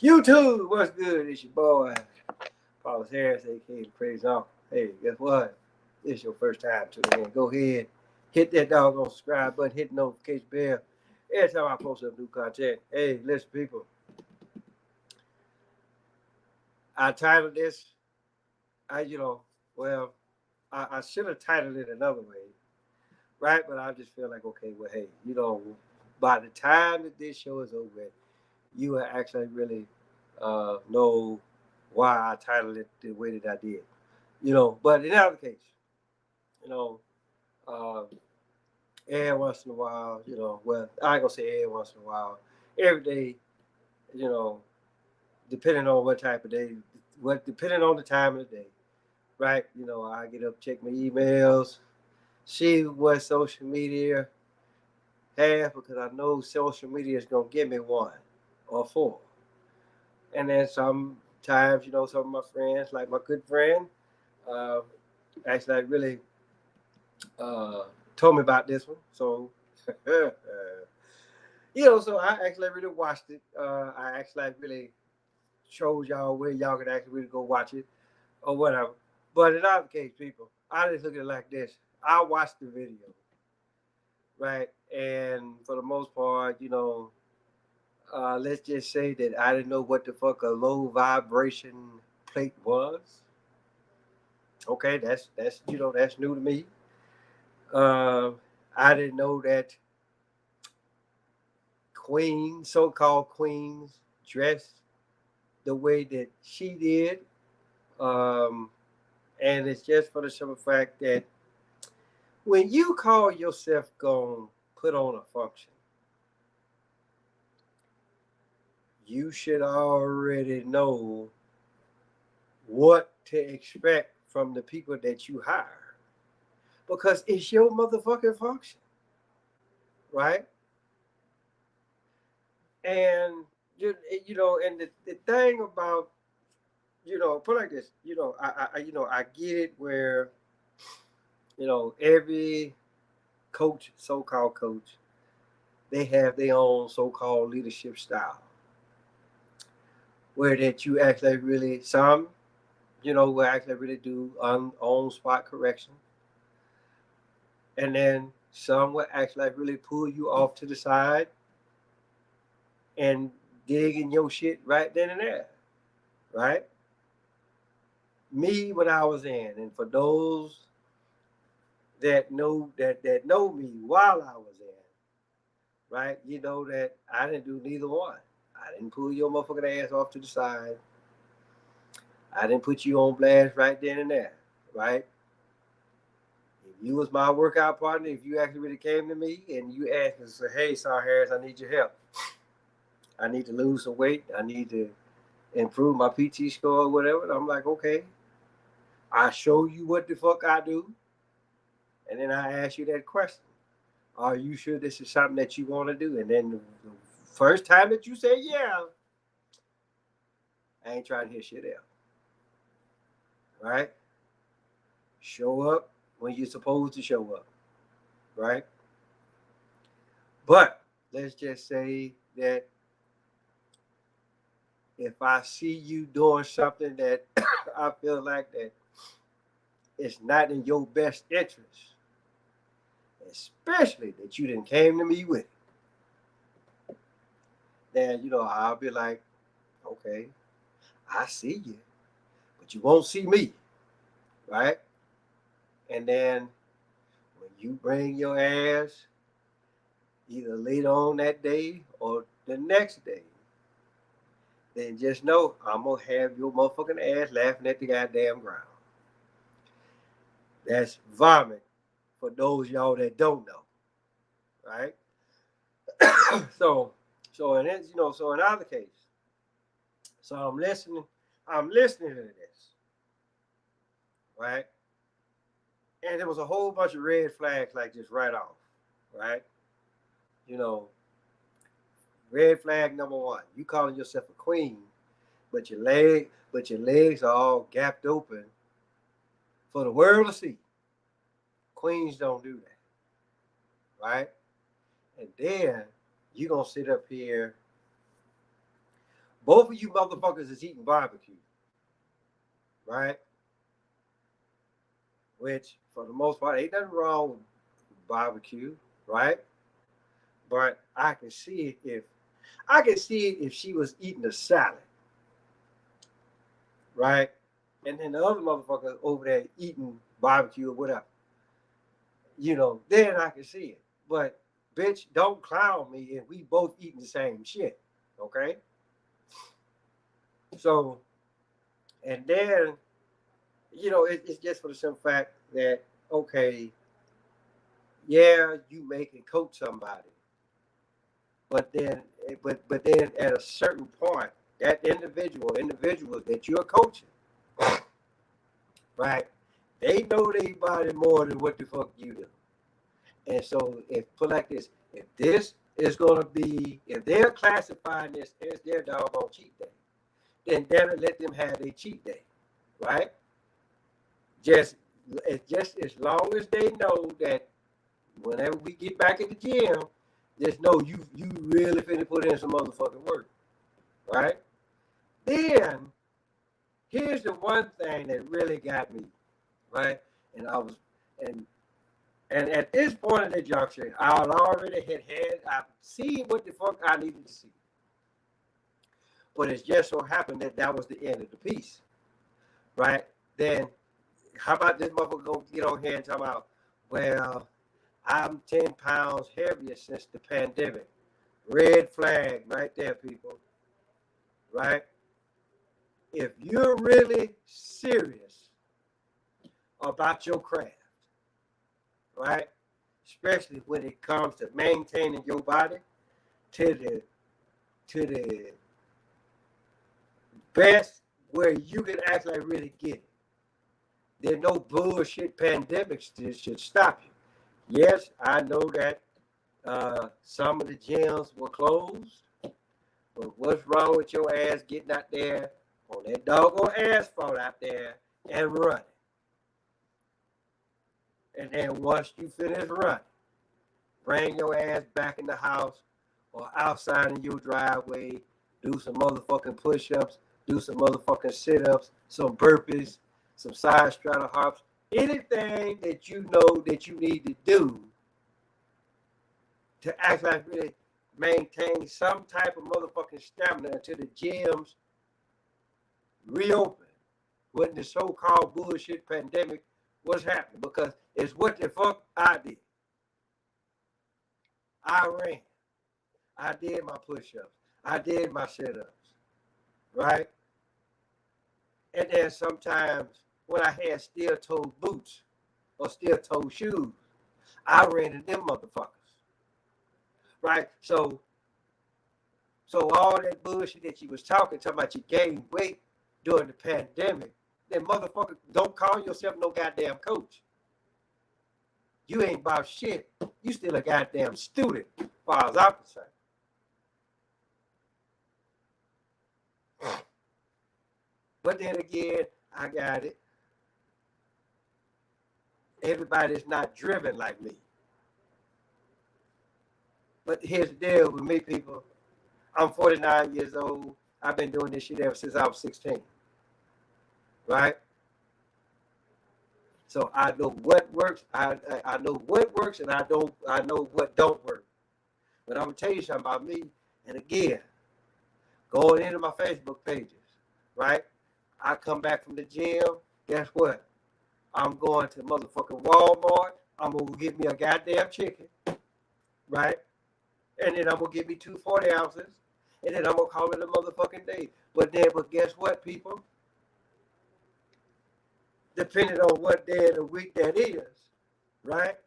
YouTube, what's good? It's your boy, Paul Harris, aka the Crazy Uncle. Hey, guess what? It's your first time tuning in. Go ahead, hit that doggone subscribe button, hit the notification bell. Every time I post up new content. Hey, listen, people. I titled this. I, you know, well, I should have titled it another way, right? But I just feel like, okay, well, hey, by the time that this show is over, you will actually really know why I titled it the way that I did. But in either case, you know, uh, every once in a while, well, I ain't gonna say every once in a while, every day, you know, depending on what type of day, depending on the time of the day, right? I get up, check my emails, see what social media have because I know social media is gonna give me one or four. And then sometimes, some of my friends, like my good friend, uh, actually like really uh, told me about this one. So, so I actually really watched it. I actually like really showed y'all where y'all could actually really go watch it or whatever. But in other case, people, I just look at it like this. I watched the video, right? And for the most part, let's just say that I didn't know what the fuck a low vibration plate was. Okay, that's new to me. Uh, I didn't know that queens, so-called queens, dressed the way that she did, um, and it's just for the simple fact that when you call yourself going put on a function, you should already know what to expect from the people that you hire because it's your motherfucking function, right? And and the thing about put it like this, I get it where every coach, so-called coach, they have their own so-called leadership style, where that you actually really some, will actually really do on spot correction, and then some will actually like really pull you off to the side and dig in your shit right then and there, right? Me when I was in, and for those that know me while I was in, right? You know that I didn't do neither one. I didn't pull your motherfucking ass off to the side. I didn't put you on blast right then and there, right? If you was my workout partner, if you actually really came to me and you asked me, say, hey, Sar Harris, I need your help. I need to lose some weight. I need to improve my PT score or whatever. And I'm like, okay. I show you what the fuck I do. And then I ask you that question. Are you sure this is something that you want to do? And then the first time that you say yeah, I ain't trying to hear shit else. Right? Show up when you're supposed to show up. Right? But let's just say that if I see you doing something that I feel like that it's not in your best interest, especially that you didn't came to me with it, then I'll be like, okay, I see you, but you won't see me, right? And then when you bring your ass either later on that day or the next day, then just know I'm gonna have your motherfucking ass laughing at the goddamn ground. That's vomit for those y'all that don't know, right? so, so in it, so in other case, so I'm listening to this, right? And there was a whole bunch of red flags like just right off, right? You know, red flag number one, you calling yourself a queen, but your legs are all gapped open for the world to see. Queens don't do that, right? And then you gonna sit up here Both of you motherfuckers is eating barbecue, right? Which, for the most part, ain't nothing wrong with barbecue, right? But I can see it if she was eating a salad, right? And then the other motherfucker over there eating barbecue or whatever. Then I can see it. But bitch, don't clown me if we both eating the same shit. Okay? So, and then, it's just for the simple fact that, okay, yeah, you make and coach somebody. But then at a certain point, that individual that you're coaching, right? They know their body more than what the fuck you do. And so put like this, if they're classifying this as their doggone cheat day, then damn it, let them have their cheat day, right? Just as long as they know that whenever we get back in the gym, just know you really finna put in some motherfucking work, right? Then here's the one thing that really got me, right? And at this point in the juncture, I already I've seen what the fuck I needed to see. But it just so happened that was the end of the piece, right? Then, how about this motherfucker go get on here and talk about, well, I'm 10 pounds heavier since the pandemic. Red flag right there, people, right? If you're really serious about your craft, right? Especially when it comes to maintaining your body to the best where you can actually really get it. There's no bullshit pandemics that should stop you. Yes, I know that some of the gyms were closed, but what's wrong with your ass getting out there on that doggone asphalt out there and running? And then once you finish running, bring your ass back in the house or outside in your driveway, do some motherfucking push-ups, do some motherfucking sit-ups, some burpees, some side straddle hops, anything that you know that you need to do to actually really maintain some type of motherfucking stamina until the gyms reopen when the so-called bullshit pandemic was happening, because it's what the fuck I did. I ran. I did my push-ups. I did my sit-ups, right? And then sometimes when I had steel-toed boots or steel-toed shoes, I ran in them motherfuckers, right? So all that bullshit that you was talking about you gained weight during the pandemic, then motherfucker, don't call yourself no goddamn coach. You ain't about shit. You still a goddamn student, as far as I'm concerned. But then again, I got it. Everybody's not driven like me. But here's the deal with me, people. I'm 49 years old. I've been doing this shit ever since I was 16. Right? So I know what works. I know what works, and I know what don't work. But I'm gonna tell you something about me. And again, going into my Facebook pages, right? I come back from the gym. Guess what? I'm going to motherfucking Walmart. I'm gonna get me a goddamn chicken, right? And then I'm gonna get me 2 40 ounces, and then I'm gonna call it a motherfucking day. But guess what, people? Depending on what day of the week that is, right?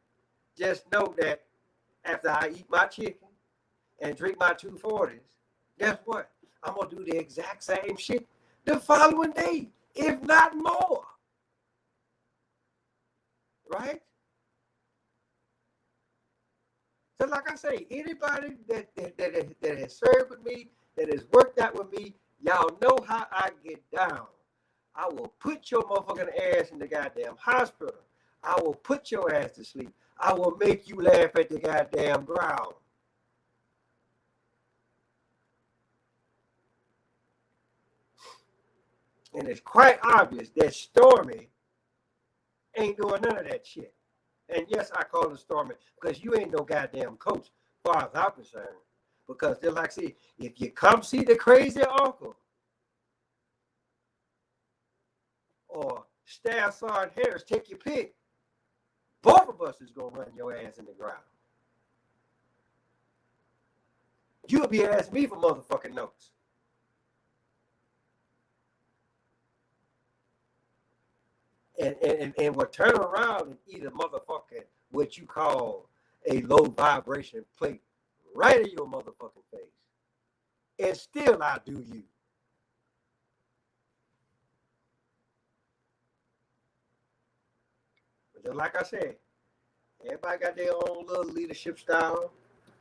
Just know that after I eat my chicken and drink my 2 40s, guess what? I'm gonna do the exact same shit the following day, if not more. Right? So like I say, anybody that has served with me, that has worked out with me, y'all know how I get down. I will put your motherfucking ass in the goddamn hospital. I will put your ass to sleep. I will make you laugh at the goddamn ground. And it's quite obvious that Stormy ain't doing none of that shit. And yes, I call her Stormy because you ain't no goddamn coach, as far as I'm concerned. Because they're like, see, if you come see the crazy uncle or Staff Sergeant Harris, take your pick, both of us is going to run your ass in the ground. You'll be asking me for motherfucking notes. And we'll turn around and eat a motherfucking, what you call a low vibration plate right in your motherfucking face. And still I do you. But just like I said, everybody got their own little leadership style.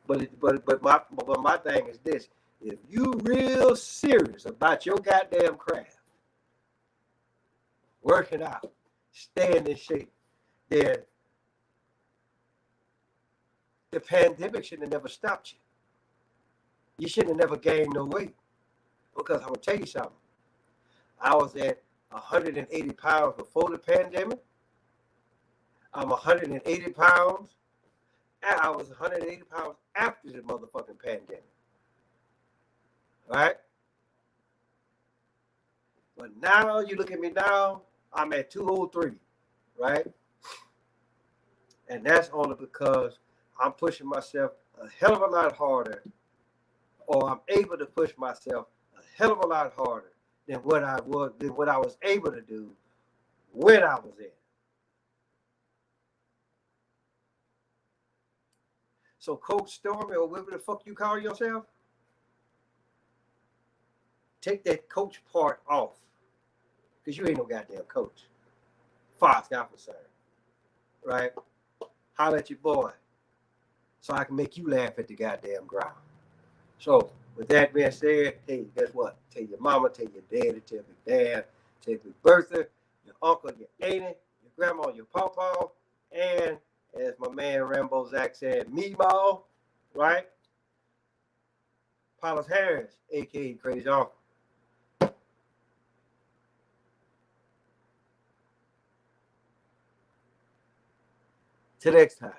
But my thing is this: if you real serious about your goddamn craft, working out, staying in shape, then the pandemic should have never stopped you. You shouldn't have never gained no weight. Because I'm gonna tell you something. I was at 180 pounds before the pandemic. I'm 180 pounds. And I was 180 pounds after the motherfucking pandemic. All right? But now you look at me now, I'm at 203, right? And that's only because I'm pushing myself a hell of a lot harder, or I'm able to push myself a hell of a lot harder than what I was able to do when I was in. So Coach Stormy, or whatever the fuck you call yourself, take that coach part off. Because you ain't no goddamn coach. Far as I'm concerned. Right? Holler at your boy. So I can make you laugh at the goddamn ground. So with that being said, hey, guess what? Tell your mama, tell your daddy, tell your dad, tell your Bertha, your uncle, your auntie, your grandma, your pawpaw, and as my man Rambo Zach said, Meemaw, right? Paulus Harris, aka Crazy Uncle. Till next time.